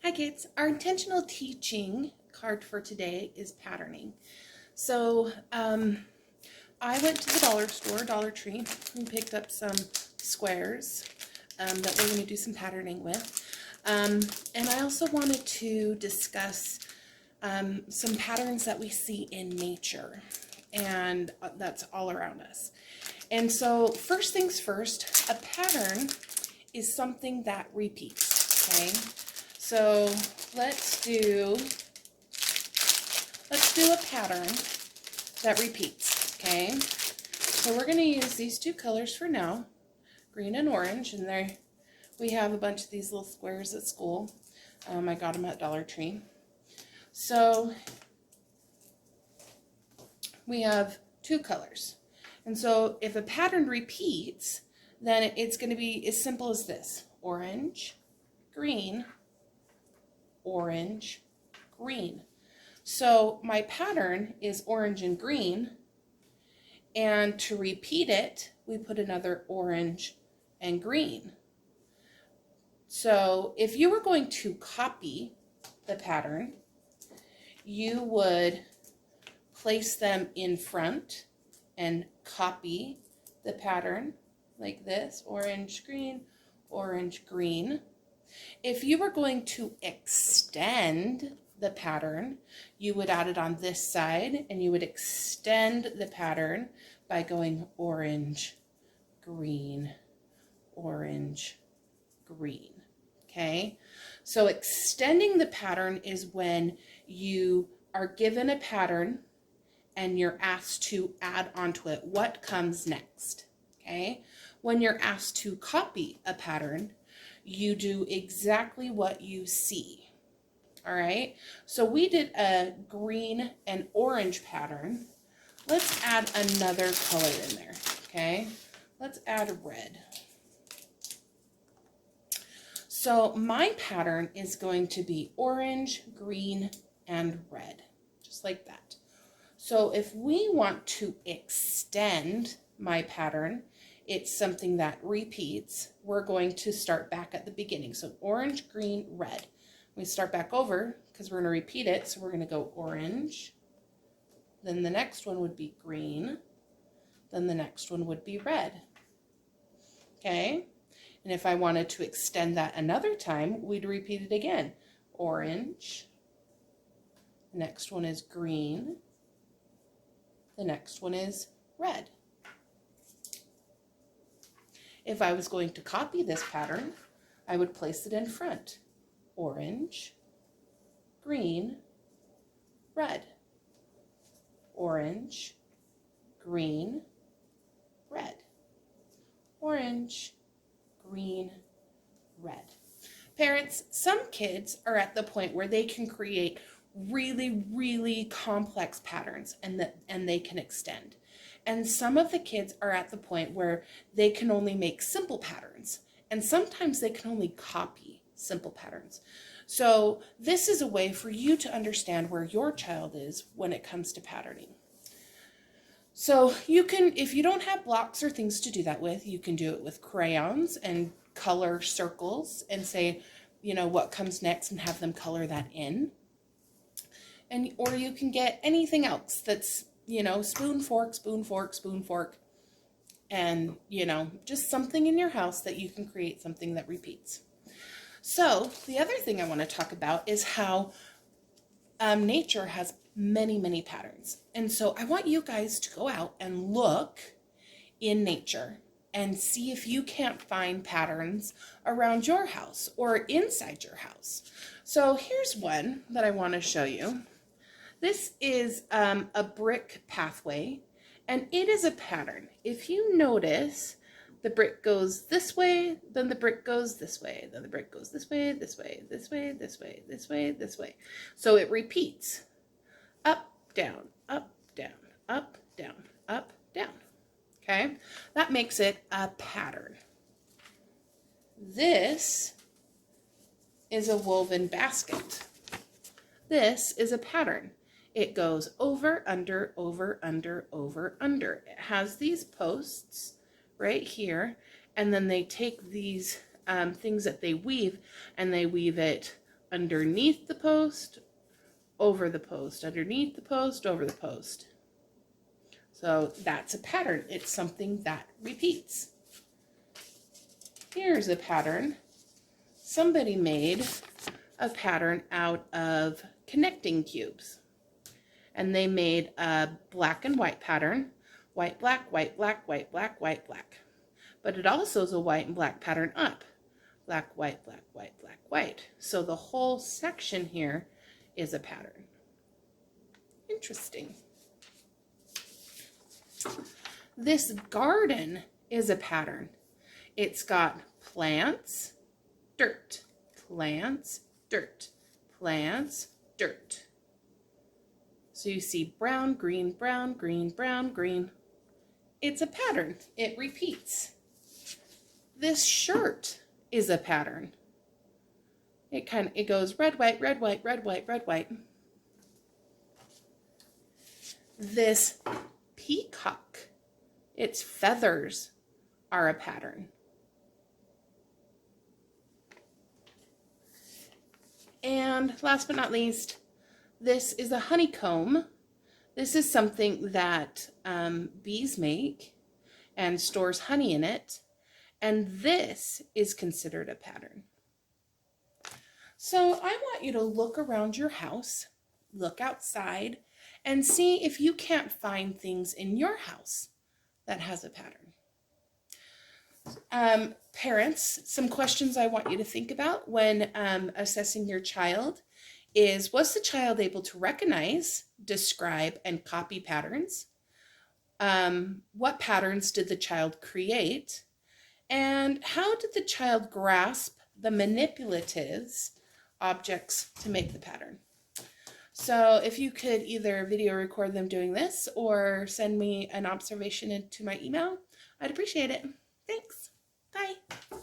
Hi kids, our intentional teaching card for today is patterning. So I went to the dollar store, Dollar Tree, and picked up some squares that we're going to do some patterning with. And I also wanted to discuss some patterns that we see in nature, and that's all around us. And so first things first, a pattern is something that repeats, okay? So let's do a pattern that repeats, okay? So we're going to use these two colors for now, green and orange, and there we have a bunch of these little squares at school. I got them at Dollar Tree. So we have two colors. And so if a pattern repeats, then it's going to be as simple as this: orange, green, orange, green. So my pattern is orange and green, and to repeat it, we put another orange and green. So if you were going to copy the pattern, you would place them in front and copy the pattern like this: orange, green, orange, green. If you were going to extend the pattern, you would add it on this side, and you would extend the pattern by going orange, green, orange, green. Okay? So extending the pattern is when you are given a pattern and you're asked to add onto it what comes next. Okay? When you're asked to copy a pattern, you do exactly what you see. All right, so we did a green and orange pattern. Let's add another color in there. Okay, let's add red. So my pattern is going to be orange, green, and red, just like that. So if we want to extend my pattern, it's something that repeats. We're going to start back at the beginning. So orange, green, red. We start back over because we're going to repeat it. So we're going to go orange. Then the next one would be green. Then the next one would be red. Okay? And if I wanted to extend that another time, we'd repeat it again. Orange. The next one is green. The next one is red. If I was going to copy this pattern, I would place it in front. Orange, green, red. Orange, green, red. Orange, green, red. Parents, some kids are at the point where they can create really, really complex patterns and they can extend. And some of the kids are at the point where they can only make simple patterns, and sometimes they can only copy simple patterns. So this is a way for you to understand where your child is when it comes to patterning. So you can, if you don't have blocks or things to do that with, you can do it with crayons and color circles and say, you know, what comes next, and have them color that in. And or you can get anything else that's, you know, spoon, fork, spoon, fork, spoon, fork, and, you know, just something in your house that you can create something that repeats. So the other thing I want to talk about is how nature has many, many patterns. And so I want you guys to go out and look in nature and see if you can't find patterns around your house or inside your house. So here's one that I want to show you. This is a brick pathway, and it is a pattern. If you notice, the brick goes this way, then the brick goes this way, then the brick goes this way, this way, this way, this way, this way, this way. So it repeats. Up, down, up, down, up, down, up, down. Okay? That makes it a pattern. This is a woven basket. This is a pattern. It goes over, under, over, under, over, under. It has these posts right here, and then they take these things that they weave, and they weave it underneath the post, over the post, underneath the post, over the post. So that's a pattern. It's something that repeats. Here's a pattern. Somebody made a pattern out of connecting cubes. And they made a black and white pattern. White, black, white, black, white, black, white, black. But it also is a white and black pattern up. Black, white, black, white, black, white. So the whole section here is a pattern. Interesting. This garden is a pattern. It's got plants, dirt, plants, dirt, plants, dirt. So you see brown, green, brown, green, brown, green. It's a pattern. It repeats. This shirt is a pattern. It goes red, white, red, white, red, white, red, white. This peacock, its feathers are a pattern. And last but not least, this is a honeycomb. This is something that bees make and stores honey in it. And this is considered a pattern. So I want you to look around your house, look outside, and see if you can't find things in your house that has a pattern. Parents, some questions I want you to think about when assessing your child is, was the child able to recognize, describe, and copy patterns? What patterns did the child create? And how did the child grasp the manipulatives, objects, to make the pattern? So if you could either video record them doing this or send me an observation into my email, I'd appreciate it. Thanks. Bye.